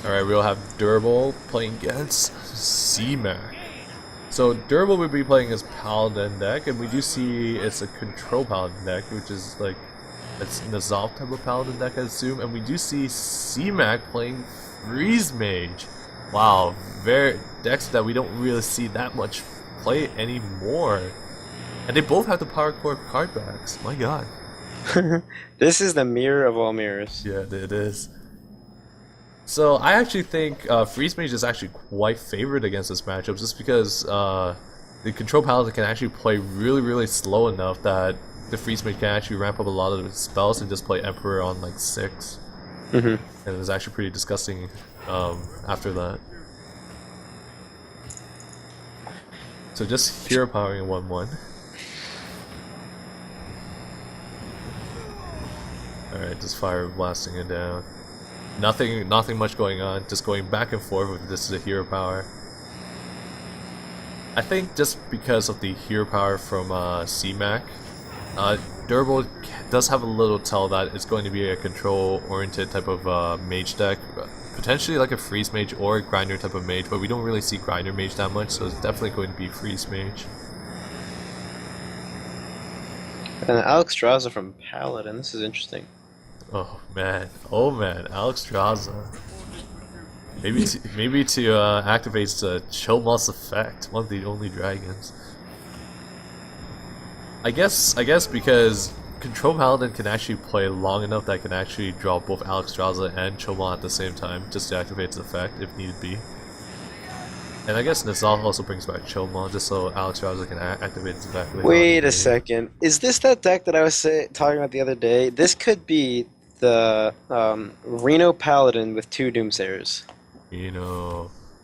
Alright, we'll have Durable playing against CmaccompH. So Durable will be playing as Paladin deck, and we do see it's a Control Paladin deck, which is like it's Nazal type of Paladin deck, I assume. And we do see CmaccompH playing Freeze Mage. Wow, very decks that we don't really see that much play anymore. And they both have the Power Core card backs. My god. This is the mirror of all mirrors. Yeah, it is. So I actually think Freeze Mage is actually quite favored against this matchup, just because the Control Paladin can actually play really slow enough that the Freeze Mage can actually ramp up a lot of its spells and just play Emperor on like 6. And it was actually pretty disgusting after that. So just hero powering 1/1. Alright, just fire blasting it down. Nothing much going on, just going back and forth with this is a hero power. I think just because of the hero power from CmaccompH, Durable does have a little tell that it's going to be a control-oriented type of mage deck. Potentially like a Freeze Mage or a Grinder type of mage, but we don't really see Grinder Mage that much, so it's definitely going to be Freeze Mage. And Alex Straza from Paladin, this is interesting. Oh man, Alex Straza. Maybe to activate the Chill Moss effect, one of the only dragons. I guess because Control Paladin can actually play long enough that I can actually draw both Alex Straza and Chill Moss at the same time, just to activate its effect if need be. And I guess Nazal also brings back Chill Moss just so Alex Straza can activate its effect. Wait a second, is this that deck that I was talking about the other day? This could be the Reno Paladin with 2 Doomsayers.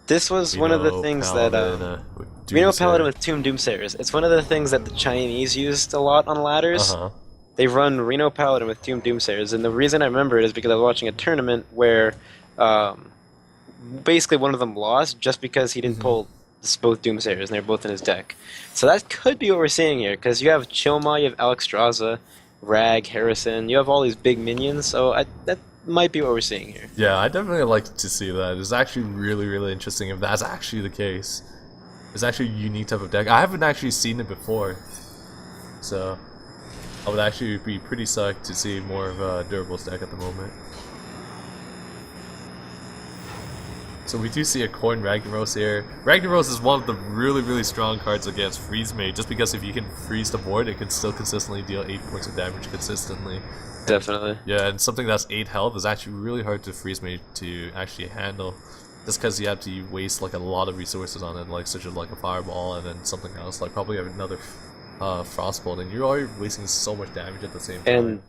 This was one of the things that Reno Paladin with 2 Doomsayers. It's one of the things that the Chinese used a lot on ladders. They run Reno Paladin with 2 Doomsayers, and the reason I remember it is because I was watching a tournament where basically one of them lost just because he didn't pull both Doomsayers, and they're both in his deck. So that could be what we're seeing here, because you have Chilma, you have Alex Straza, Rag, Harrison, you have all these big minions, so that might be what we're seeing here. Yeah, I definitely like to see that. It's actually really interesting if that's actually the case. It's actually a unique type of deck. I haven't actually seen it before, so I would actually be pretty psyched to see more of a Durable's deck at the moment. So we do see a Corn Ragnaros here. Ragnaros is one of the really strong cards against Freeze Mage, just because if you can freeze the board, it can still consistently deal 8 points of damage consistently. Definitely. Yeah, and something that's 8 health is actually really hard to Freeze Mage to actually handle. Just because you have to waste like a lot of resources on it, like such as like a Fireball and then something else, like probably another Frostbolt, and you're already wasting so much damage at the same time.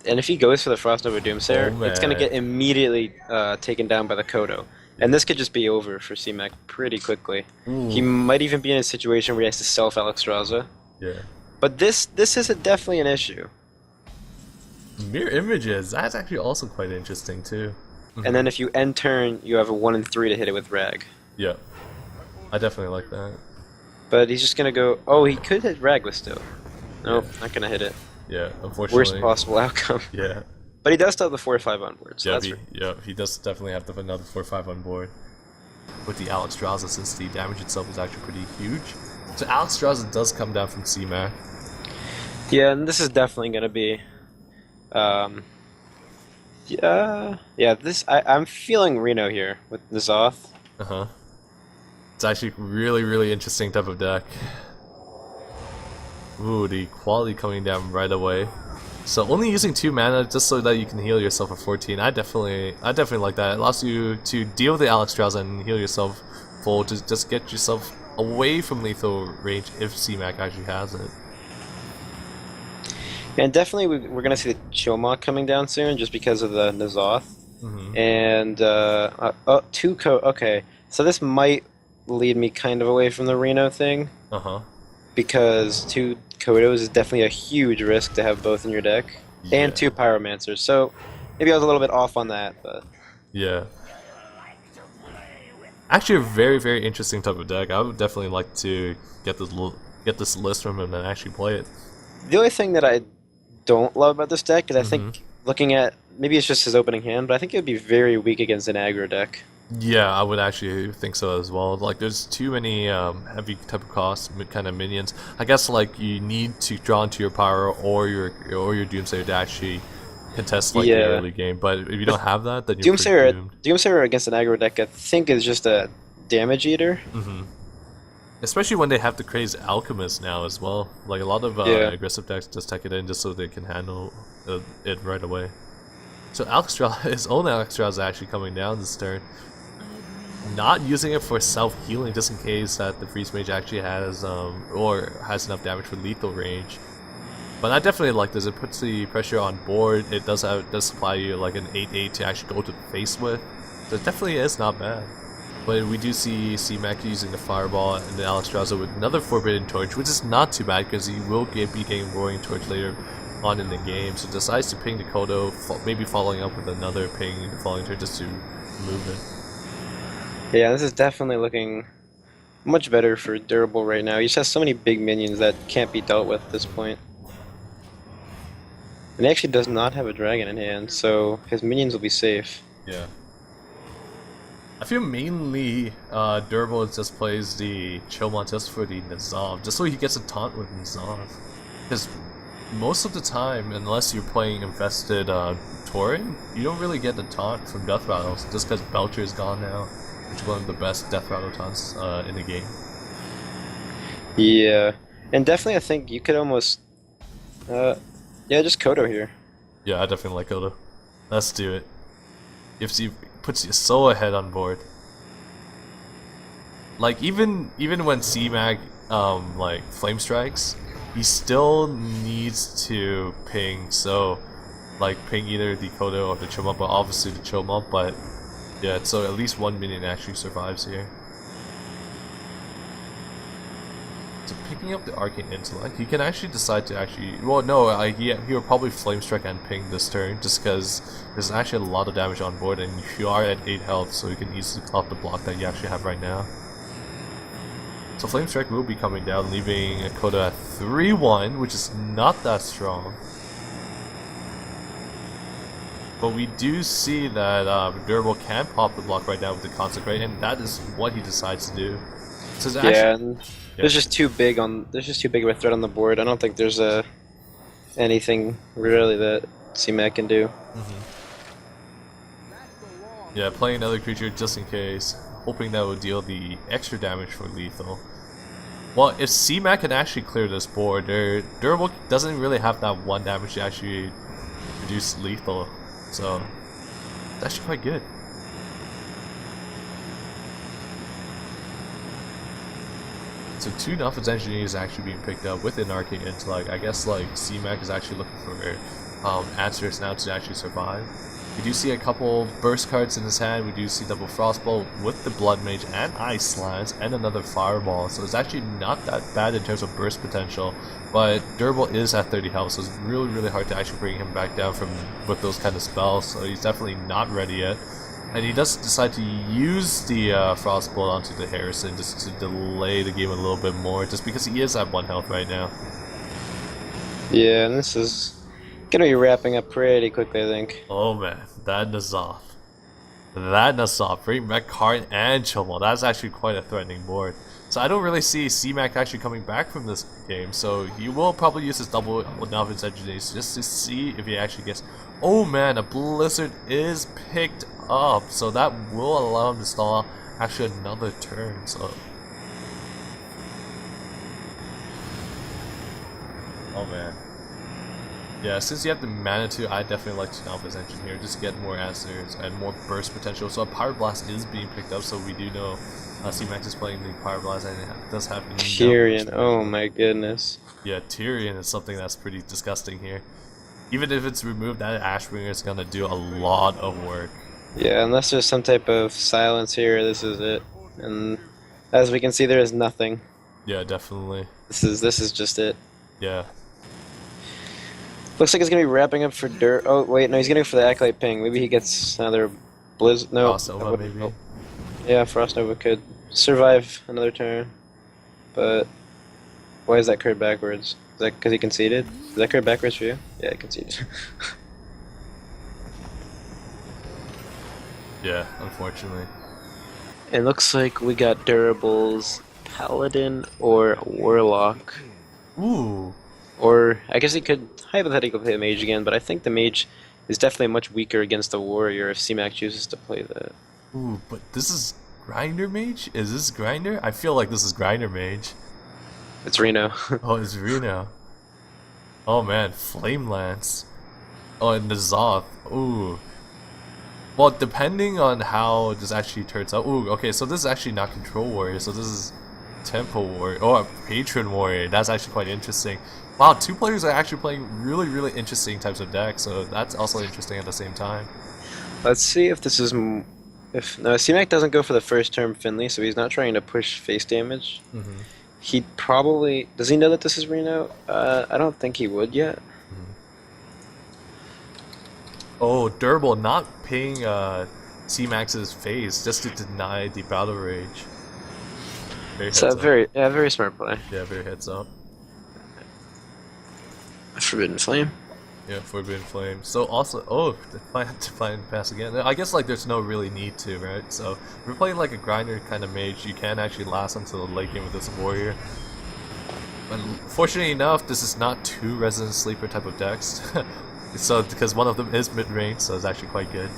And if he goes for the Frost Nova Doomsayer, it's going to get immediately taken down by the Kodo. And this could just be over for CmaccompH pretty quickly. He might even be in a situation where he has to self Alex Straza. Yeah. But this is definitely an issue. Mirror Images, that's actually also quite interesting too. And then if you end turn, you have a 1 and 3 to hit it with Rag. Yeah. I definitely like that. But he's just going to go... Oh, he could hit Rag with still. Nope, not going to hit it. Yeah, unfortunately. Worst possible outcome. Yeah. But he does still have the 4-5 on board. So he does definitely have another 4-5 on board. With the Alex Straza, since the damage itself is actually pretty huge. So Alex Straza does come down from CmaccompH. Yeah, and this is definitely going to be... I'm feeling Reno here with the Zoth. It's actually really interesting type of deck. Ooh, the quality coming down right away. So only using 2 mana just so that you can heal yourself for 14. I definitely like that. It allows you to deal with the Alex Straza and heal yourself full to just get yourself away from lethal range if CmaccompH actually has it. Yeah, and definitely we're going to see the Chilma coming down soon just because of the Nazoth. And, okay. So this might lead me kind of away from the Reno thing. Because 2 Kodos is definitely a huge risk to have both in your deck. And 2 Pyromancers. So maybe I was a little bit off on that, but... Yeah. Actually a very interesting type of deck. I would definitely like to get this list from him and actually play it. The only thing that I don't love about this deck is I think, looking at... Maybe it's just his opening hand, but I think it would be very weak against an aggro deck. Yeah, I would actually think so as well. Like, there's too many heavy type of cost kind of minions. I guess like you need to draw into your power or your Doomsayer to actually contest like the Yeah. early game. But if you don't have that, then you're pretty Doomsayer, doomed. Doomsayer against an aggro deck, I think, is just a damage eater. Hmm. Especially when they have the crazy alchemist now as well. Like a lot of Yeah. aggressive decks just take it in just so they can handle it right away. So Alexstrasza, his own Alexstrasza is actually coming down this turn. Not using it for self-healing just in case that the Freeze Mage actually has or has enough damage for lethal range. But I definitely like this. It puts the pressure on board. It does supply you like an 8/8 to actually go to the face with. So it definitely is not bad. But we do see CmaccompH using the Fireball and the Alexstrasza with another Forbidden Torch, which is not too bad because he will be getting Roaring Torch later on in the game. So decides to ping the Kodo, maybe following up with another ping the following turn just to move it. Yeah, this is definitely looking much better for Durable right now. He just has so many big minions that can't be dealt with at this point. And he actually does not have a dragon in hand, so his minions will be safe. Yeah. I feel mainly Durable just plays the Chillmon just for the Nazav, just so he gets a taunt with Nazav. Because most of the time, unless you're playing Infested Tauren, you don't really get the taunt from Death Rattles, just because Belcher is gone now, which is one of the best Death Rattle taunts in the game. Yeah, and definitely I think you could almost, yeah, just Kodo here. Yeah, I definitely like Oda. Let's do it. Puts you so ahead on board. Like even when CMAC like flame strikes, he still needs to ping. So like ping either the Kodo or the Chillmon, but obviously the Chillmon. But yeah, so at least one minion actually survives here. So picking up the Arcane Intellect, he can actually decide to actually... Well, no, he will probably Flame Strike and ping this turn, just because there's actually a lot of damage on board, and you are at 8 health, so you can easily clock the block that you actually have right now. So Flame Strike will be coming down, leaving Koda at 3-1, which is not that strong. But we do see that Durable can pop the block right now with the Consecrate, and that is what he decides to do. So it's actually, Yeah, and there's just too big on. There's just too big of a threat on the board. I don't think there's anything really that CMAC can do. Yeah, playing another creature just in case, hoping that will deal the extra damage for lethal. Well, if CMAC can actually clear this board, their Durable doesn't really have that 1 damage to actually reduce lethal, so it's actually quite good. So 2 Nothings Engineers actually being picked up with an Arcane Intellect. I guess like CMAC is actually looking for answers now to actually survive. We do see a couple burst cards in his hand. We do see double Frostbolt with the Blood Mage and Ice Slants and another Fireball. So it's actually not that bad in terms of burst potential. But Durable is at 30 health, so it's really hard to actually bring him back down from with those kind of spells. So he's definitely not ready yet. And he does decide to use the Frostbolt onto the Harrison just to delay the game a little bit more, just because he is at 1 health right now. Yeah, and this is gonna be wrapping up pretty quickly, I think. Oh man, that Nazav. That Nazav, bring back Karn and Chillmon. That's actually quite a threatening board. So I don't really see CMAC actually coming back from this game, so he will probably use his double Novice Engineers just to see if he actually gets... Oh man, a Blizzard is picked up, so that will allow him to stall actually another turn, so... Oh man. Yeah, since you have the Manitou, I definitely like to Novice Engine here, just to get more answers and more burst potential. So a Power Blast is being picked up, so we do know CMAX is playing the Power Blast, and it does have Tyrion, oh my goodness. Yeah, Tyrion is something that's pretty disgusting here. Even if it's removed, that Ashbringer is gonna do a lot of work. Yeah, unless there's some type of silence here, this is it. And as we can see, there is nothing. Yeah, definitely. This is just it. Yeah. Looks like it's gonna be wrapping up for Dirt. Oh wait, no, he's gonna go for the Acolyte Ping. Maybe he gets another Blizz. No. Frost Nova, maybe. Oh. Yeah, Frost Nova could survive another turn, but why is that card backwards? Is that because he conceded? Is that card backwards for you? Yeah, he conceded. Yeah, unfortunately. It looks like we got durables, paladin or warlock. Ooh. Or I guess he could hypothetically play the mage again, but I think the mage is definitely much weaker against the warrior if CMAC chooses to play that. Ooh, but this is Grinder Mage? Is this Grinder? I feel like this is Grinder Mage. It's Reno. Oh, it's Reno. Oh man, Flame Lance. Oh, and the Zoth. Ooh. Well, depending on how this actually turns out. Ooh, okay, so this is actually not Control Warrior, so this is Tempo Warrior. Oh, Patron Warrior. That's actually quite interesting. Wow, two players are actually playing really interesting types of decks, so that's also interesting at the same time. Let's see if this is. If no, CMAC doesn't go for the first turn Finley, so he's not trying to push face damage. He probably does. He know that this is Reno? I don't think he would yet. Oh, Durable not paying C-Max's face just to deny the Battle Rage. Very smart play. Yeah, very heads up. Forbidden Flame. Yeah, Forbidden Flame. So also, oh, Defiant Pass again. I guess like there's no really need to, right? So if you're playing like a grinder kind of mage, you can actually last until the late game with this warrior. But fortunately enough, this is not two Resident Sleeper type of decks. So because one of them is mid range, so it's actually quite good.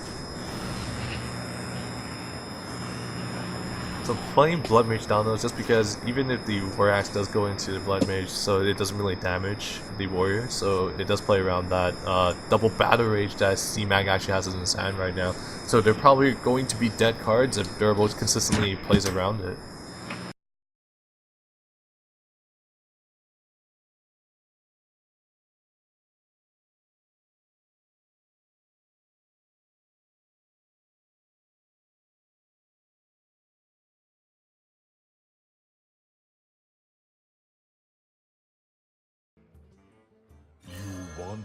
So playing Blood Mage down though, just because even if the War Axe does go into the Blood Mage, so it doesn't really damage the warrior, so it does play around that double Battle Rage that CMAC actually has in his hand right now. So they're probably going to be dead cards if Durable consistently plays around it.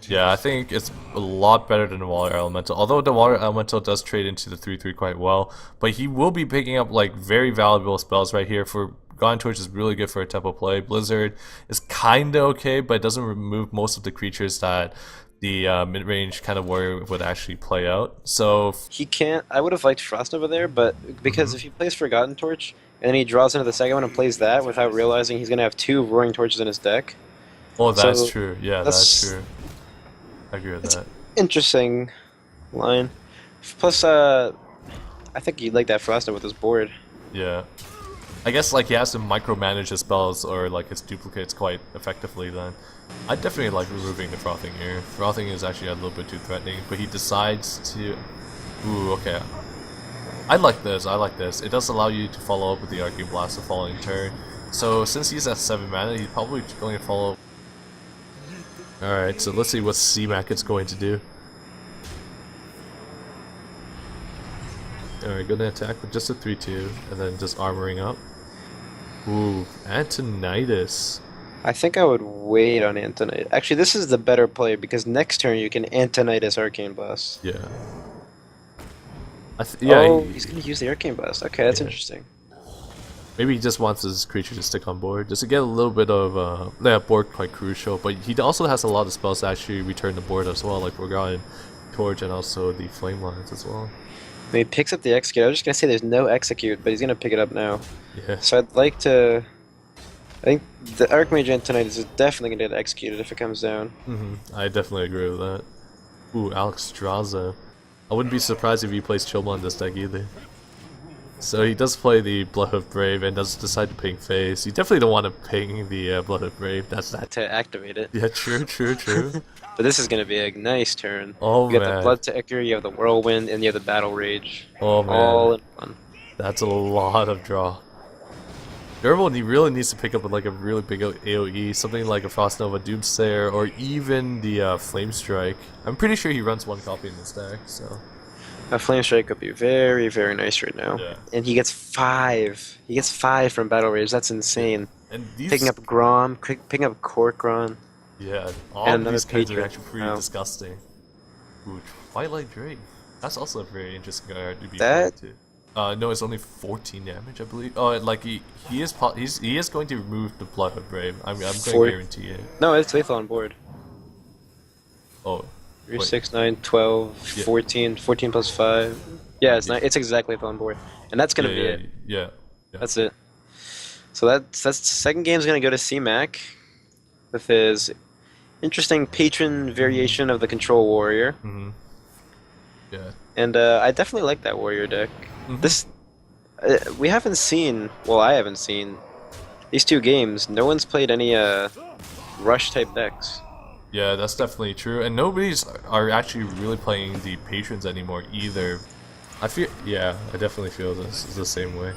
Yeah, I think it's a lot better than the Water Elemental. Although the Water Elemental does trade into the 3/3 quite well, but he will be picking up like very valuable spells right here. For Gone Torch is really good for a tempo play. Blizzard is kinda okay, but it doesn't remove most of the creatures that the mid-range kind of warrior would actually play out. So he can't. I would have liked Frost over there, but because if he plays Forgotten Torch and then he draws into the second one and plays that without realizing he's gonna have two Roaring Torches in his deck. Oh, that's true. Yeah, that's true. I agree with that. Interesting line. Plus, I think you'd like that Frost with his board. Yeah. I guess like he has to micromanage his spells or like his duplicates quite effectively then. I definitely like removing the Frothing here. Frothing is actually a little bit too threatening, but he decides to... Ooh, okay. I like this, I like this. It does allow you to follow up with the Arcane Blast the following turn. So since he's at 7 mana, he's probably going to follow... Alright, so let's see what CMAC is going to do. Alright, gonna attack with just a 3/2, and then just armoring up. Ooh, Antonidas. I think I would wait on Antonidas. Actually, this is the better play because next turn you can Antonidas Arcane Blast. Yeah. He's gonna use the Arcane Blast. Okay, that's interesting. Maybe he just wants his creature to stick on board, just to get a little bit of board quite crucial. But he also has a lot of spells that actually return the board as well, like Forgotten Torch and also the Flame Lines as well. When he picks up the Execute, I was just gonna say there's no Execute, but he's gonna pick it up now. Yeah. So I'd like to. I think the Archmage Antonidas is definitely gonna get executed if it comes down. I definitely agree with that. Ooh, Alex Straza. I wouldn't be surprised if he plays Chilma in this deck either. So he does play the Bloodhoof Brave and does decide to ping face. You definitely don't want to ping the Bloodhoof Brave. That's that. To activate it. Yeah, true. But this is going to be a nice turn. Oh, you got the Blood to Ichor, you have the Whirlwind, and you have the Battle Rage. Oh, man. All in one. That's a lot of draw. Durable, he really needs to pick up like a really big AoE, something like a Frost Nova Doomsayer, or even the Flame Strike. I'm pretty sure he runs one copy in this deck, so... A Flame Strike would be very, very nice right now. Yeah. And he gets 5. He gets 5 from Battle Rage. That's insane. And these... Picking up Grom, picking up Korkron. Yeah, all of these cards are actually pretty disgusting. Ooh, Twilight Drake. That's also a very interesting card to be played too. No, it's only 14 damage, I believe. Oh, like he is going to remove the Bloodhood Brave. I'm going to guarantee it. No, it's lethal on board. Oh. 3, 6, 9, 12, 14. 14 plus 5. Yeah, it's not. It's exactly on board, and that's gonna Yeah, be yeah, it. yeah, yeah. That's it. So that's the second game's gonna go to CMAC with his interesting patron variation of the Control Warrior, Mm-hmm. Yeah. and I definitely like that Warrior deck. Mm-hmm. This we haven't seen. Well, I haven't seen these two games. No one's played any rush type decks. Yeah, that's definitely true. And nobody's are actually really playing the patrons anymore either. I feel, yeah, I definitely feel this is the same way.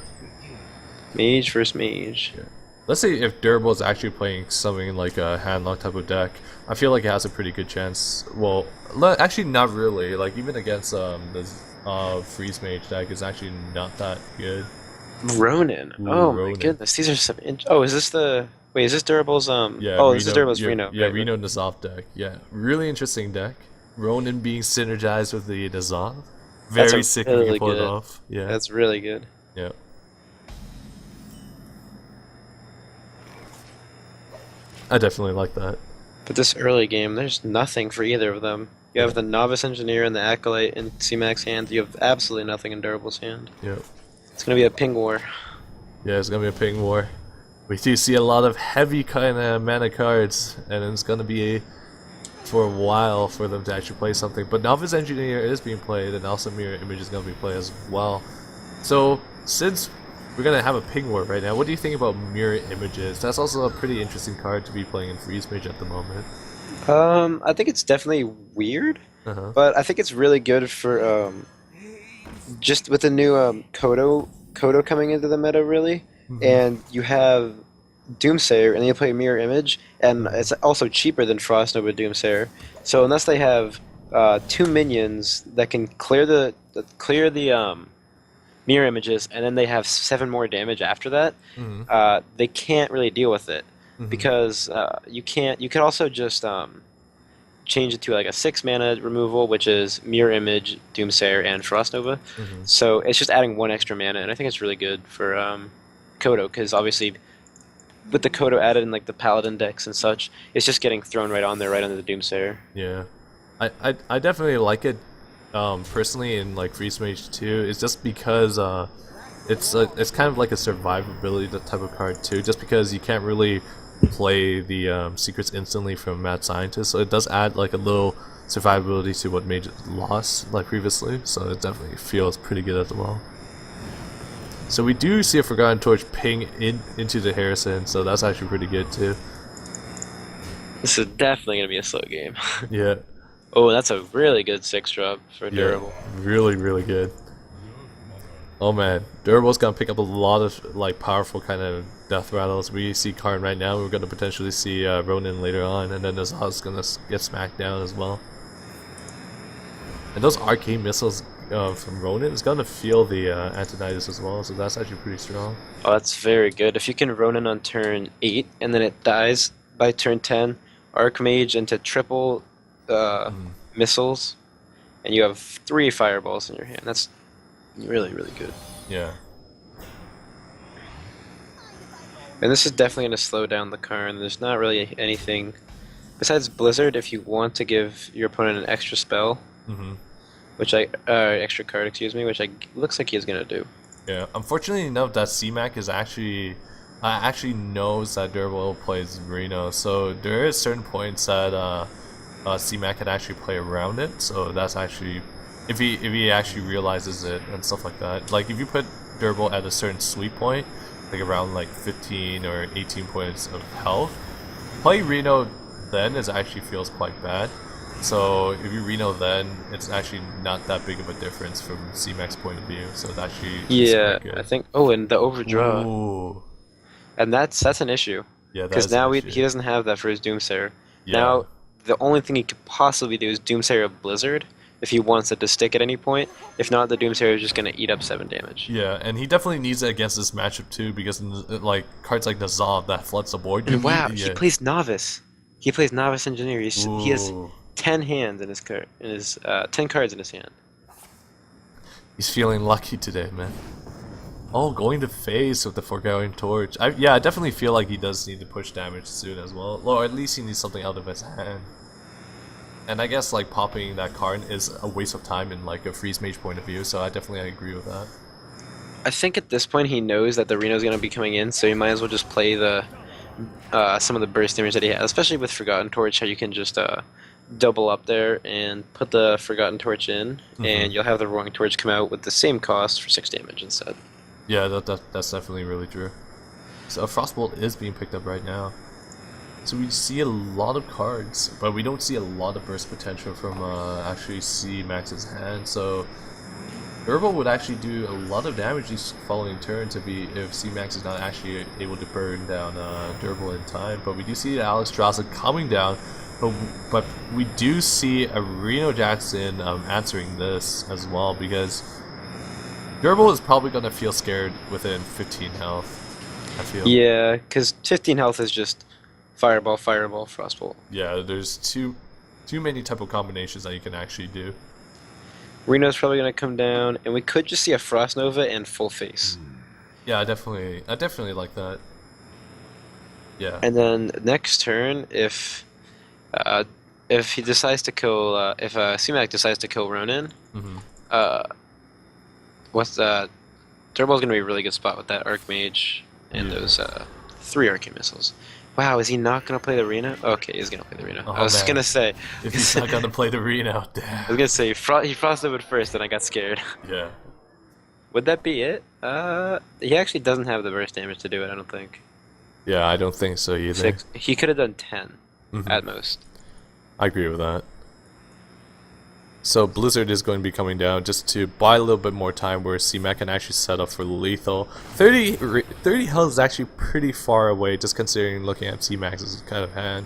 Mage versus mage. Yeah. Let's say if Durable is actually playing something like a handlock type of deck, I feel like it has a pretty good chance. Well, actually not really. Like even against this freeze mage deck is actually not that good. Ronin. Ooh, Oh my Ronin. goodness, these are some. Oh, is this the? Wait, is this Durable's? Yeah, Oh, this is Reno. Durable's Yeah, Reno. yeah, Right, Reno Nazov deck. Yeah, really interesting deck. Ronin being synergized with the Nazov. That's Very a sick when you really pull it good. off. Yeah, That's really good. yeah. I definitely like that. But this early game, there's nothing for either of them. You have the Novice Engineer and the Acolyte in C-Mac's hand. You have absolutely nothing in Durable's hand. Yeah. It's gonna be a ping war. Yeah, it's gonna be a ping war. We do see a lot of heavy kind of mana cards, and it's gonna be for a while for them to actually play something. But Novice Engineer is being played, and also Mirror Image is gonna be played as well. So since we're gonna have a ping war right now, what do you think about Mirror Images? That's also a pretty interesting card to be playing in Freeze Mage at the moment. I think it's definitely weird, Uh-huh. but I think it's really good for just with the new Kodo coming into the meta really, and you have Doomsayer, and then you play Mirror Image, and it's also cheaper than Frost Nova Doomsayer. So unless they have two minions that can clear the Mirror Images, and then they have 7 more damage after that, they can't really deal with it because you can't. You could also just change it to like a 6 mana removal, which is Mirror Image, Doomsayer, and Frost Nova. So it's just adding 1 extra mana, and I think it's really good for Kodo, because obviously with the Kodo added in like the Paladin decks and such, it's just getting thrown right on there, right under the Doomsayer. Yeah, I definitely like it personally in like Freeze Mage 2. It's just because it's kind of like a survivability type of card too. Just because you can't really play the secrets instantly from Mad Scientist, so it does add like a little survivability to what Mage lost like previously. So it definitely feels pretty good as well. So we do see a Forgotten Torch ping into the Harrison, so that's actually pretty good too. This is definitely going to be a slow game. Yeah. Oh, that's a really good 6-drop for Durable. Yeah, really, really good. Oh man, Durable's gonna pick up a lot of like powerful kind of death rattles. We see Karn right now, we're gonna potentially see Ronin later on, and then Nazav's gonna get smacked down as well. And those arcane missiles from Ronin is gonna feel the Antonidas as well, so that's actually pretty strong. Oh, that's very good. If you can Ronin on turn 8 and then it dies by turn 10, Archmage into triple missiles, and you have 3 fireballs in your hand. That's really, really good. Yeah. And this is definitely going to slow down the Karn. There's not really anything besides Blizzard if you want to give your opponent an extra spell, which extra card, excuse me, which looks like he's going to do. Yeah. Unfortunately enough, that CMAC is actually knows that Durable plays Reno, so there is certain points that CMAC can actually play around it. So that's actually if he actually realizes it and stuff like that. Like if you put Durable at a certain sweet point, like around like 15 or 18 points of health, play Reno then actually feels quite bad. So if you Reno then, it's actually not that big of a difference from CMAC's point of view. So it's actually Yeah, good. I think. Oh, and the overdraw. Ooh. And that's an issue. Yeah, because now he doesn't have that for his Doomsayer. Yeah. Now the only thing he could possibly do is Doomsayer of Blizzard if he wants it to stick at any point. If not, the Doomsayer is just going to eat up 7 damage. Yeah, and he definitely needs it against this matchup too, because like cards like Nazov that floods the board. And wow, he plays Novice. He plays Novice Engineer. He has 10 hands in his 10 cards in his hand. He's feeling lucky today, man. Oh, going to phase with the Forgotten Torch. I definitely feel like he does need to push damage soon as well. Or at least he needs something out of his hand. And I guess like popping that card is a waste of time in like a freeze mage point of view, so I definitely agree with that. I think at this point he knows that the Reno's going to be coming in, so he might as well just play the some of the burst damage that he has, especially with Forgotten Torch, how you can just double up there and put the Forgotten Torch in, and you'll have the Roaring Torch come out with the same cost for 6 damage instead. Yeah, that's definitely really true. So Frostbolt is being picked up right now. So we see a lot of cards, but we don't see a lot of burst potential from actually C-Max's hand. So Durable would actually do a lot of damage these following turns if C-Max is not actually able to burn down Durable in time. But we do see Alex Draza coming down, but we do see a Reno Jackson answering this as well, because Durable is probably going to feel scared within 15 health, I feel. Yeah, because 15 health is just Fireball, Fireball, Frostbolt. Yeah, there's too many type of combinations that you can actually do. Reno's probably going to come down, and we could just see a Frost Nova and full face. Yeah, I definitely like that. Yeah. And then next turn, if he decides to kill, if C-Mac decides to kill Ronin, Turbo's gonna be a really good spot with that Archmage and those 3 Arcane Missiles. Wow, is he not gonna play the Reno? Okay, he's gonna play the Reno. Oh, I was gonna say, if he's not gonna play the Reno, damn. I was gonna say he frosted it first, and I got scared. Yeah. Would that be it? He actually doesn't have the burst damage to do it, I don't think. Yeah, I don't think so either. 6. He could have done 10 at most. I agree with that. So Blizzard is going to be coming down just to buy a little bit more time where C-Mac can actually set up for lethal. 30 health is actually pretty far away, just considering looking at C-Max's kind of hand.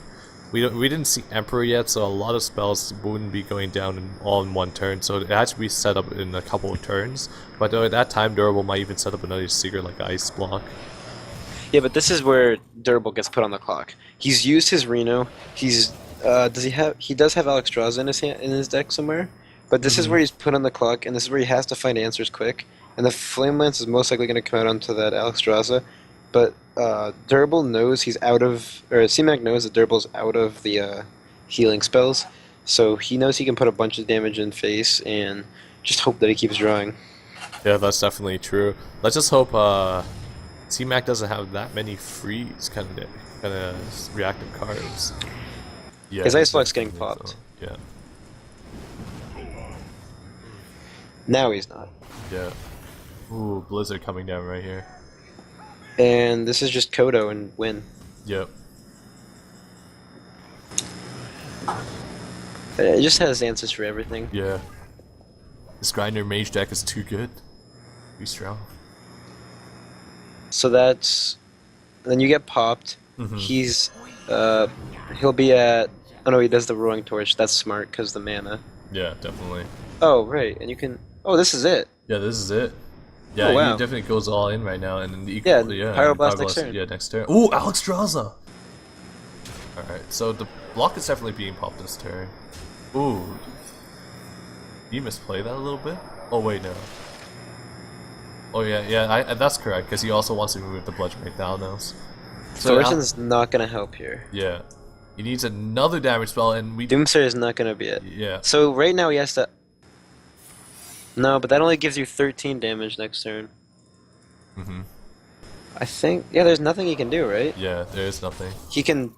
We didn't see Emperor yet, so a lot of spells wouldn't be going down all in one turn, so it has to be set up in a couple of turns. But at that time, Durable might even set up another secret like Ice Block. Yeah, but this is where Durable gets put on the clock. He's used his Reno. He does have Alex Draza in his deck somewhere, but this is where he's put on the clock, and this is where he has to find answers quick. And the Flame Lance is most likely going to come out onto that Alex Draza, but Durable knows he's out of, or C-Mac knows that Durable's out of the healing spells, so he knows he can put a bunch of damage in face and just hope that he keeps drawing. Yeah, that's definitely true. Let's just hope C-Mac doesn't have that many freeze kind of reactive cards. Yeah, his Ice Block's getting popped. So. Yeah. Now he's not. Yeah. Ooh, Blizzard coming down right here. And this is just Kodo and win. Yep. It just has answers for everything. Yeah. This Grinder Mage deck is too good. Too strong. So that's... Then you get popped. He's... he'll be at... Oh no, he does the Roaring Torch. That's smart, because the mana. Yeah, definitely. Oh, right. And you can... Oh, this is it. Yeah, this is it. Yeah, oh, wow. He definitely goes all in right now. And then Pyroblast next turn. Yeah, next turn. Ooh, Alex Draza! Alright, so the block is definitely being popped this turn. Ooh. Did you misplay that a little bit? Oh, wait, no. Oh, yeah, that's correct, because he also wants to remove the Bludgeoning Thalnos. So Fortune's not going to help here. Yeah. He needs another damage spell, and we... Doomsayer is not going to be it. Yeah. So right now he has to... No, but that only gives you 13 damage next turn. I think... Yeah, there's nothing he can do, right? Yeah, there is nothing. He can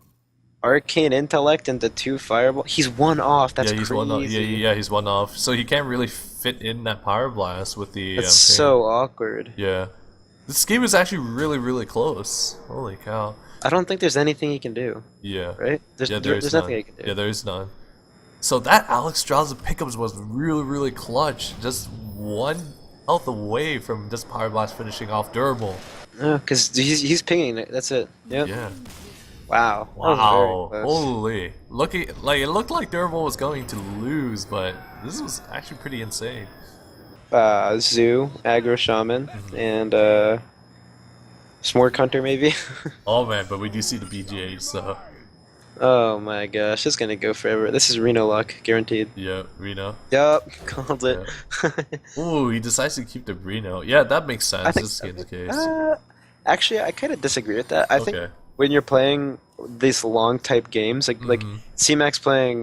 Arcane Intellect into 2 Fireball. He's 1 off, that's he's crazy. 1 off. Yeah, he's 1 off. So he can't really fit in that Power Blast with the... That's so awkward. Yeah. This game is actually really, really close. Holy cow. I don't think there's anything he can do. Yeah. Right? There's nothing he can do. Yeah, there is none. So that Alex Draza pickups was really, really clutch. Just 1 health away from this Power Blast finishing off Durable. No, because he's pinging it. That's it. Yep. Yeah. Wow. Wow. Holy. It looked like Durable was going to lose, but this was actually pretty insane. Zoo, Aggro Shaman, and Smork Hunter maybe. Oh man, but we do see the BGH, so. Oh my gosh, it's gonna go forever. This is Reno luck, guaranteed. Yeah, Reno. Yup, called it. Yeah. Ooh, he decides to keep the Reno. Yeah, that makes sense. This game's case. Actually, I kind of disagree with that. I think when you're playing these long type games, like C-Mac's playing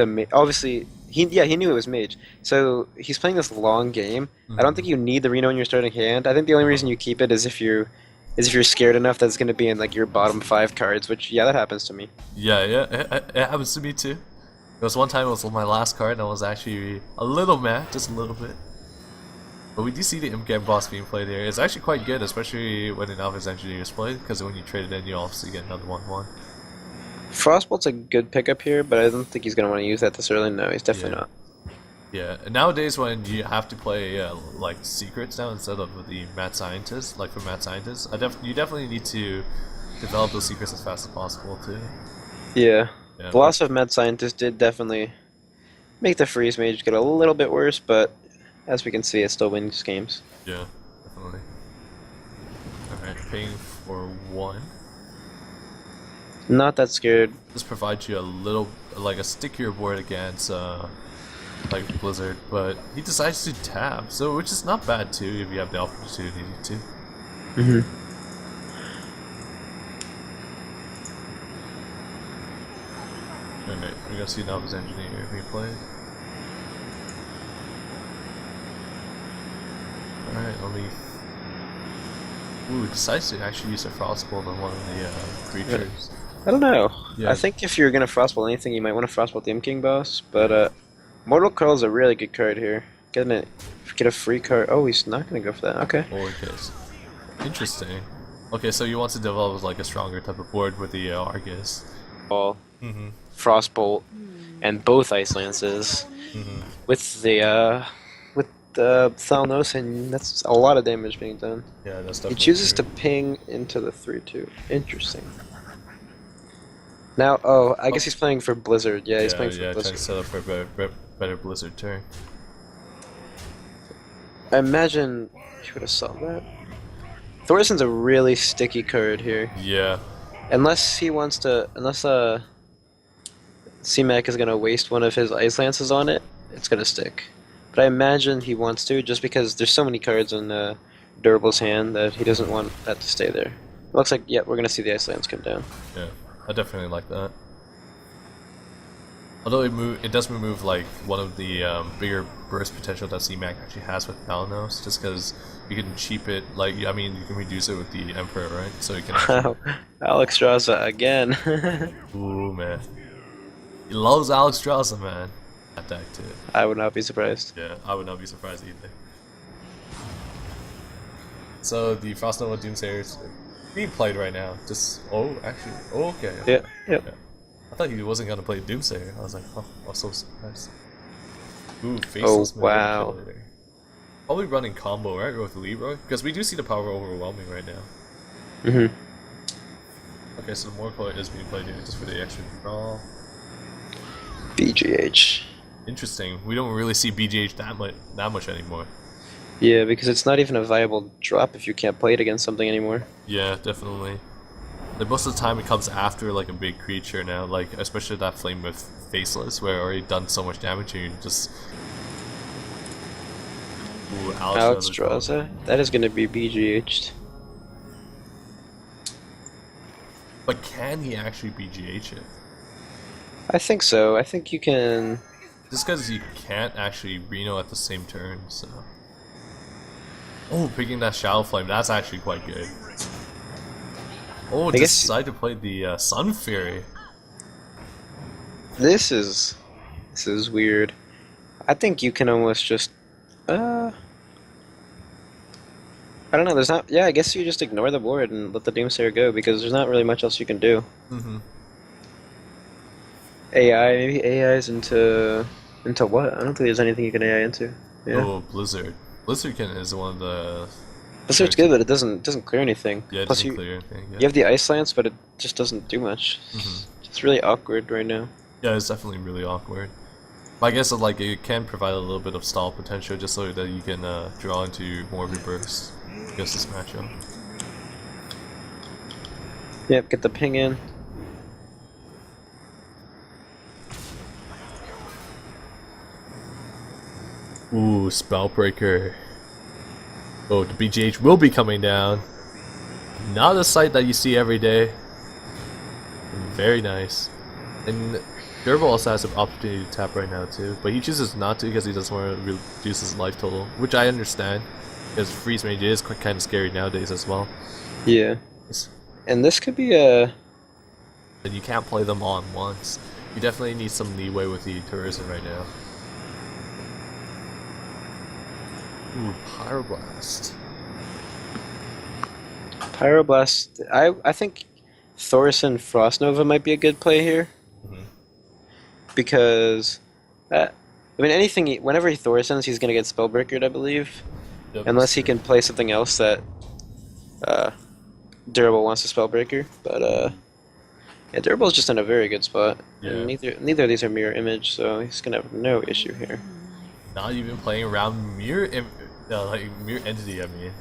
obviously he knew it was mage. So he's playing this long game. I don't think you need the Reno in your starting hand. I think the only reason you keep it is if you're scared enough that it's going to be in like your bottom 5 cards. Which that happens to me. Yeah, it happens to me too. There was one time it was my last card and I was actually a little mad, just a little bit. But we do see the Imp boss being played here. It's actually quite good, especially when an Alpha Engineer is played, because when you trade it in, you obviously get another 1/1. Frostbolt's a good pickup here, but I don't think he's going to want to use that this early. No, he's definitely not. Yeah, and nowadays when you have to play like secrets now instead of the Mad Scientist, like for Mad Scientists, you definitely need to develop those secrets as fast as possible too. Yeah. The loss of Mad Scientist did definitely make the Freeze Mage get a little bit worse, but as we can see, it still wins games. Yeah, definitely. Alright, paying for 1. Not that scared. This provides you a little, like a stickier board against like Blizzard, but he decides to tap, so which is not bad too if you have the opportunity to. Alright, we're gonna see Novice Engineer being played. Alright, let me. Ooh, decides to actually use a Frostbolt on one of the creatures. I don't know. Yeah. I think if you're gonna Frostbolt anything, you might want to Frostbolt the Imp King boss, but Mortal Curl is a really good card here. Get a free card. Oh, he's not gonna go for that. Okay. Or Argus. Interesting. Okay, so you want to develop like a stronger type of board with the Argus. Frostbolt, and both Ice Lances with the Thalnos, and that's a lot of damage being done. Yeah, that's He definitely chooses true. to ping into the 3/2. Interesting. Now, I guess he's playing for Blizzard. Yeah, he's playing for trying Blizzard. to set up for a better Blizzard turn. I imagine he would have saw that. Thorson's a really sticky card here. Yeah. Unless CMAC is gonna waste one of his Ice Lances on it, it's gonna stick. But I imagine he wants to, just because there's so many cards in Durable's hand that he doesn't want that to stay there. Looks like, we're gonna see the Ice Lance come down. Yeah, I definitely like that. Although it does remove like one of the bigger burst potential that CMAC actually has with Thalanos, just because you can cheap it. Like, I mean, you can reduce it with the Emperor, right? So you can. Actually... Alex Straza again. Ooh, man. He loves Alex Straza, man. That deck too. I would not be surprised. Yeah, I would not be surprised either. So the Frost Nova Doomsayer is being played right now. Okay. Yeah. I thought he wasn't gonna play Doomsayer. I was like, oh, I was so surprised. Ooh, Faceless wow. Manipulator. Probably running combo, right, with Leroy? Because we do see the power overwhelming right now. Okay, so more play is being played here just for the extra draw. BGH. Interesting. We don't really see BGH that much anymore. Yeah, because it's not even a viable drop if you can't play it against something anymore. Yeah, definitely. Like most of the time it comes after like a big creature now, like especially that flame with Faceless where already done so much damage and you just... Ooh, Alex Straza? That is gonna be BGH'd. But can he actually BGH it? I think so. I think you can... Just because you can't actually Reno at the same turn, so... Oh, picking that Shadow Flame, that's actually quite good. Oh, decide to play the Sun Fury. This is weird. I think you can almost just... I don't know, there's not... Yeah, I guess you just ignore the board and let the Doomsayer go, because there's not really much else you can do. AI, maybe AI's into what? I don't think there's anything you can AI into. Yeah. Oh, Blizzard. Blizzard is one of the... Blizzard's good, but it doesn't clear anything. Yeah, it Plus doesn't clear anything. Yeah. You have the Ice Lance, but it just doesn't do much. It's really awkward right now. Yeah, it's definitely really awkward. But I guess like it can provide a little bit of stall potential just so that you can draw into more of your bursts against this matchup. Yep, get the ping in. Ooh, Spellbreaker. Oh, the BGH will be coming down. Not a sight that you see every day. Very nice. And Durable also has an opportunity to tap right now too, but he chooses not to because he doesn't want to reduce his life total, which I understand, because freeze range is kind of scary nowadays as well. Yeah. And this could be a... And you can't play them all at once. You definitely need some leeway with the tourism right now. Ooh, Pyroblast. Pyroblast. I think Thaurissan Frostnova might be a good play here. Because, I mean, anything. Whenever he Thaurissan's, he's gonna get Spellbreakered, I believe. Yep, unless he can play something else that Durable wants to Spellbreaker. But yeah, Durable's just in a very good spot. Yeah. And neither of these are mirror image, so he's gonna have no issue here. Not even playing around mirror entity. I mean.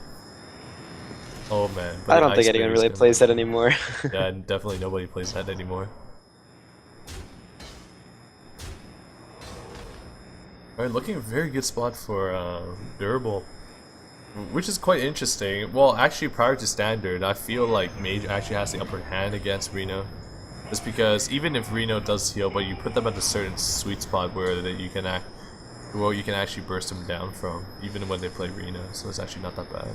Oh man. I don't think anyone really plays that anymore. Yeah, definitely nobody plays that anymore. Alright, looking a very good spot for Durable, which is quite interesting. Well, actually, prior to Standard, I feel like Mage actually has the upper hand against Reno. Just because even if Reno does heal, but you put them at a certain sweet spot where you can actually burst them down from, even when they play Reno, so it's actually not that bad.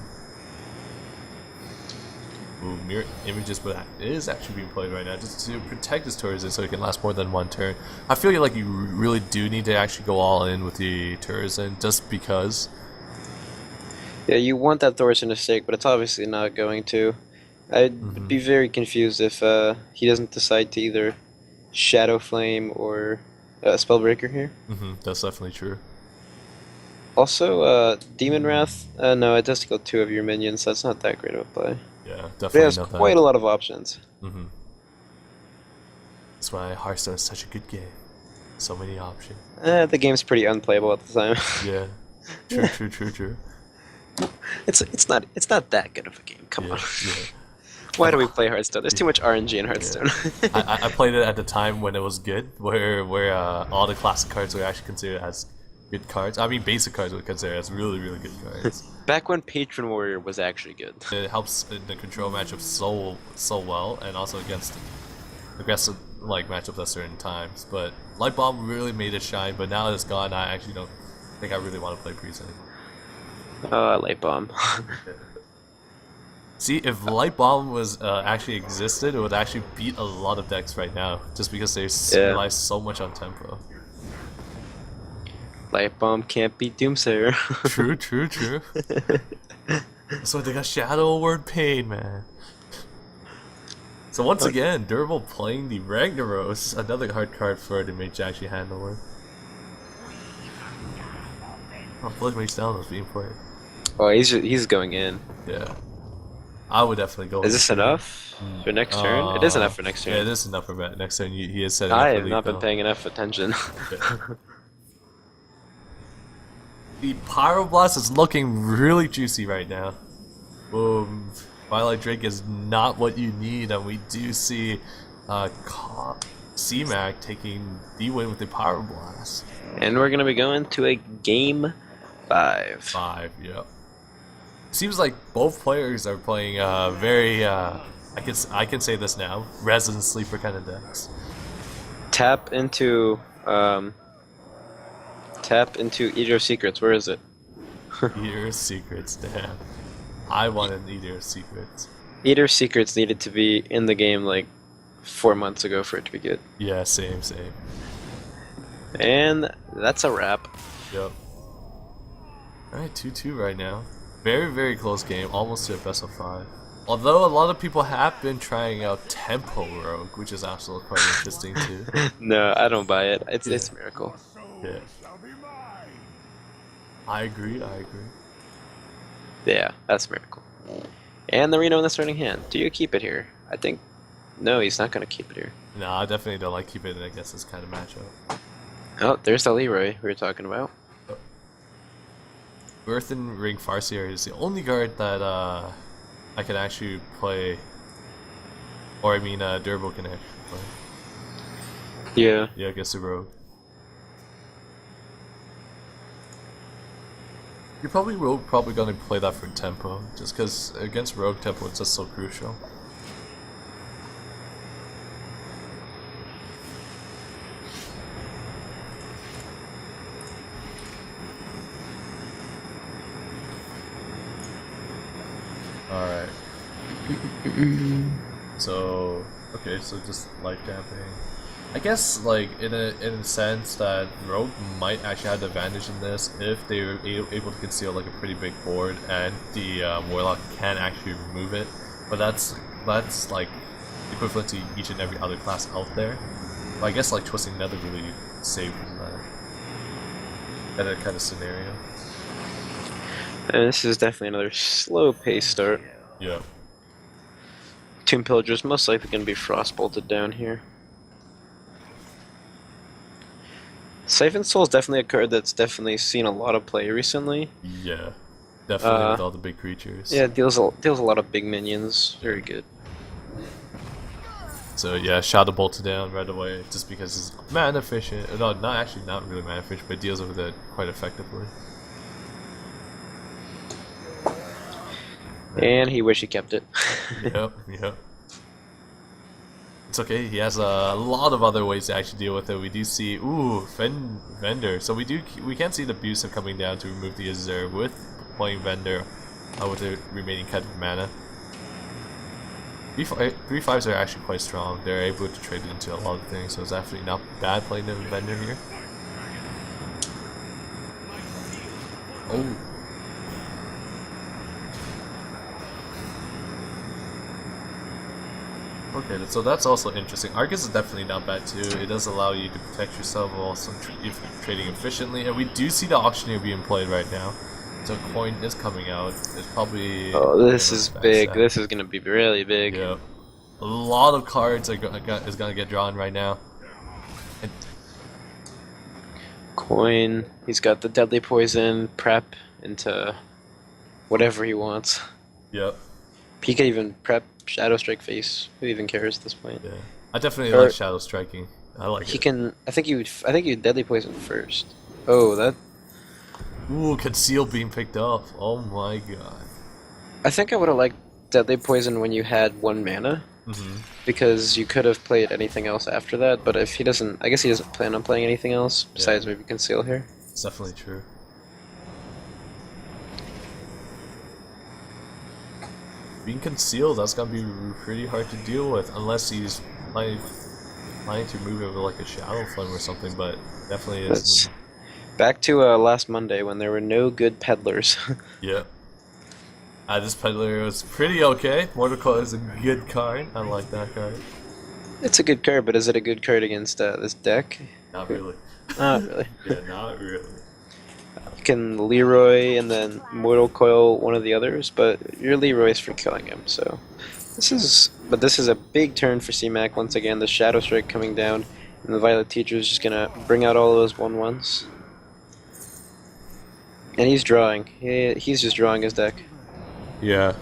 Ooh, mirror images, but that is actually being played right now just to protect his tourism so it can last more than one turn. I feel like you really do need to actually go all in with the tourism just because. Yeah, you want that Thaurissan to stake, but it's obviously not going to. I'd be very confused if he doesn't decide to either Shadow Flame or Spellbreaker here. That's definitely true. Also, Demon Wrath. No, it does kill 2 of your minions, so that's not that great of a play. Yeah, But definitely. it has quite a lot of options. That's why Hearthstone is such a good game. So many options. The game's pretty unplayable at the time. Yeah, true. It's not that good of a game. Come on. Yeah. Why do we play Hearthstone? There's too much RNG in Hearthstone. Yeah. I played it at the time when it was good, where all the classic cards were actually considered as good cards. I mean, basic cards were considered as really good cards. Back when Patron Warrior was actually good. It helps in the control matchup so well, and also against aggressive matchups at certain times. But Light Bomb really made it shine, but now that it's gone, I actually don't think I really want to play Priest anymore. Light Bomb. See, if Light Bomb was actually existed, it would actually beat a lot of decks right now, just because they rely so much on tempo. Light Bomb can't beat Doomsayer. True. So they got Shadow Word Pain, man. So once again, Durable playing the Ragnaros, another hard card for the Mage to actually handle it. Oh, Blood Mage Down is being played. Oh, he's going in. Yeah. I would definitely go. Is this enough for next turn? It is enough for next turn. Yeah, it is enough for next turn. He is setting I up have not been paying enough attention. The Pyroblast is looking really juicy right now. Boom. Twilight Drake is not what you need, and we do see CmaccompH taking the win with the Pyroblast. And we're gonna be going to a game 5. Yeah. Seems like both players are playing very I can say this now, Resident Sleeper kind of decks. Tap into Eater of Secrets. Where is it? Eater of Secrets, damn. I wanted Eater of Secrets. Eater of Secrets needed to be in the game like 4 months ago for it to be good. Yeah, same. And that's a wrap. Yep. Alright, 2-2 right now. Very close game, almost to a best of 5. Although a lot of people have been trying out Tempo Rogue, which is absolutely quite interesting too. No, I don't buy it. It's Miracle. Yeah. I agree. Yeah, that's Miracle. And the Reno in the starting hand. Do you keep it here? I think... No, he's not going to keep it here. No, I definitely don't like keeping it against this kind of matchup. Oh, there's the Leroy we were talking about. Earthen Ring Farseer is the only card that I can actually play. Or I mean, Durable can actually play. Yeah. Yeah, I guess the Rogue. You're probably gonna play that for tempo, just because against Rogue tempo it's just so crucial. So okay, so just life damping. I guess like in a sense that Rogue might actually have the advantage in this if they were able to conceal like a pretty big board and the Warlock can actually remove it. But that's like equivalent to each and every other class out there. But I guess like Twisting Nether really saved from that kind of scenario. And this is definitely another slow pace start. Yeah. Tomb Pillager's most likely going to be frost bolted down here. Siphon Soul is definitely a card that's definitely seen a lot of play recently. Yeah, definitely with all the big creatures. Yeah, deals a lot of big minions. Very good. So yeah, Shadow bolted down right away just because it's mana efficient. No, not really mana efficient, but deals with it quite effectively. And he wish he kept it. Yep. It's okay. He has a lot of other ways to actually deal with it. We do see, Vendor. So we can see the Abusive coming down to remove the Azure with playing Vendor with the remaining cut of mana. 3/5s are actually quite strong. They're able to trade into a lot of things, so it's actually not bad playing the Vendor here. Oh. Okay, so that's also interesting. Argus is definitely not bad too. It does allow you to protect yourself while also trading efficiently, and we do see the Auctioneer being played right now. So coin is coming out. It's probably. Oh, this is big. Set. This is gonna be really big. Yeah, a lot of cards is gonna get drawn right now. And coin. He's got the Deadly Poison prep into whatever he wants. Yep. He could even prep Shadow Strike face. Who even cares at this point? Yeah, I definitely like Shadow Striking. I like it. He can. I think you would Deadly Poison first. Oh, that. Ooh, Conceal being picked up. Oh my god. I think I would have liked Deadly Poison when you had 1 mana. Because you could have played anything else after that. But if he doesn't, I guess he doesn't plan on playing anything else besides maybe Conceal here. It's definitely true. Being concealed, that's gonna be pretty hard to deal with unless he's planning to move it with like a Shadow Flame or something, but definitely is. Back to last Monday when there were no good peddlers. Yeah. This peddler was pretty okay. Mortal Coil is a good card. I like that card. It's a good card, but is it a good card against this deck? Not really. Not really. Yeah, not really. You can Leroy and then Mortal Coil one of the others, but your Leroy's for killing him, so... This is a big turn for CMAC once again. The Shadow Strike coming down, and the Violet Teacher is just gonna bring out all those 1/1s. And he's drawing. He's just drawing his deck. Yeah.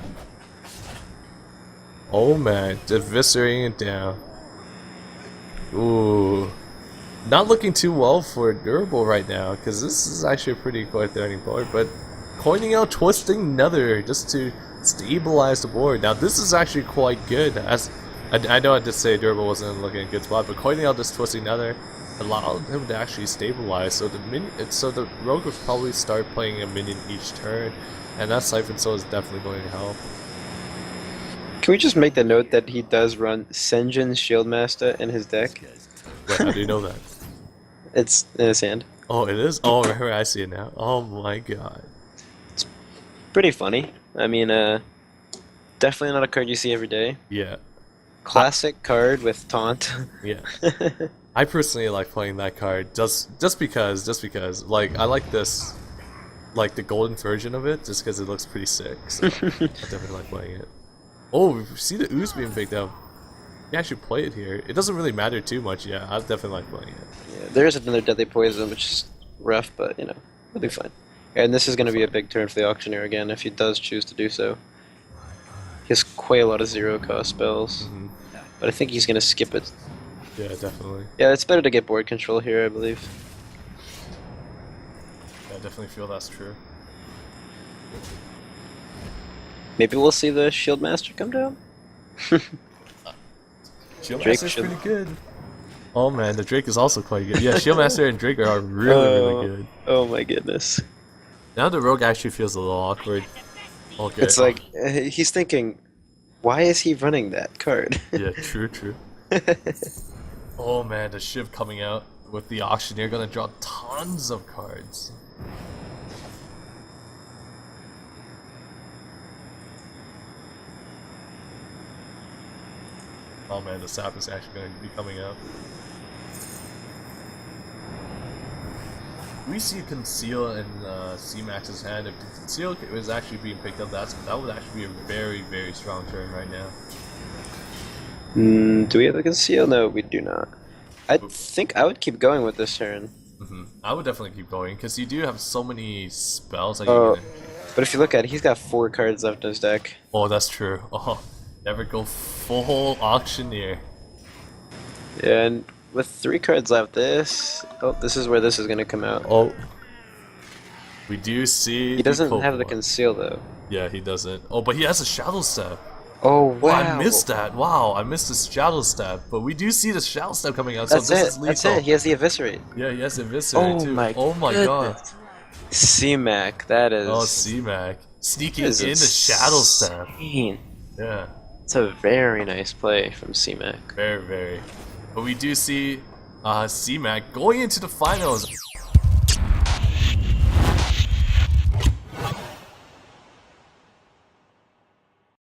Oh man, eviscerating it down. Ooh. Not looking too well for Durable right now, because this is actually a pretty quite threatening board, but coining out Twisting Nether just to stabilize the board. Now this is actually quite good, as I know I did say Durable wasn't looking in a good spot, but coining out this Twisting Nether allowed him to actually stabilize, so the Rogue would probably start playing a minion each turn, and that Siphon Soul is definitely going to help. Can we just make the note that he does run Senjin's Shieldmaster in his deck? Wait, how do you know that? It's in his hand. Oh, it is? Oh, right, I see it now. Oh my god. It's pretty funny. I mean, definitely not a card you see every day. Yeah. Classic card with taunt. Yeah. I personally like playing that card just because like I like this, like the golden version of it just because it looks pretty sick. So I definitely like playing it. Oh, we see the ooze being picked up. Yeah, I should play it here. It doesn't really matter too much. Yeah, I definitely like playing it. Yeah, there's another Deadly Poison, which is rough, but you know, it'll be fine. And this is going to be a big turn for the Auctioneer again if he does choose to do so. He has quite a lot of 0-cost spells, but I think he's going to skip it. Yeah, definitely. Yeah, it's better to get board control here, I believe. Yeah, I definitely feel that's true. Maybe we'll see the Shieldmaster come down? Shieldmaster's pretty good. Oh man, the Drake is also quite good. Yeah, Shieldmaster and Drake are really good. Oh my goodness. Now the Rogue actually feels a little awkward. Okay. It's like, he's thinking, Why is he running that card? Yeah, true, true. Oh man, the Shiv coming out with the Auctioneer gonna draw tons of cards. Oh man, the Sap is actually gonna be coming out. We see Conceal in CmacCompH's hand. If the Conceal was actually being picked up, that would actually be a very, very strong turn right now. Do we have a Conceal? No, we do not. I think I would keep going with this turn. I would definitely keep going, because you do have so many spells that Oh, you can... but if you look at it, he's got 4 cards left in his deck. Oh, that's true. Oh, never go full Auctioneer. Yeah, and with 3 cards left, this is where this is gonna come out. Oh. We do see... He doesn't have the Conceal, though. Yeah, he doesn't. Oh, but he has a Shadow Step. Oh, wow. Oh, I missed that. Wow, I missed the Shadow Step. But we do see the Shadow Step coming out, That's so this it. is lethal. That's it. He has the Eviscerate. Yeah, he has Eviscerate too. Oh my god. CmacCompH, that is... Oh, CmacCompH. Sneaking in is the Shadow Step. insane. Yeah. It's a very nice play from CmacCompH. Very, very. But we do see CmacCompH going into the finals.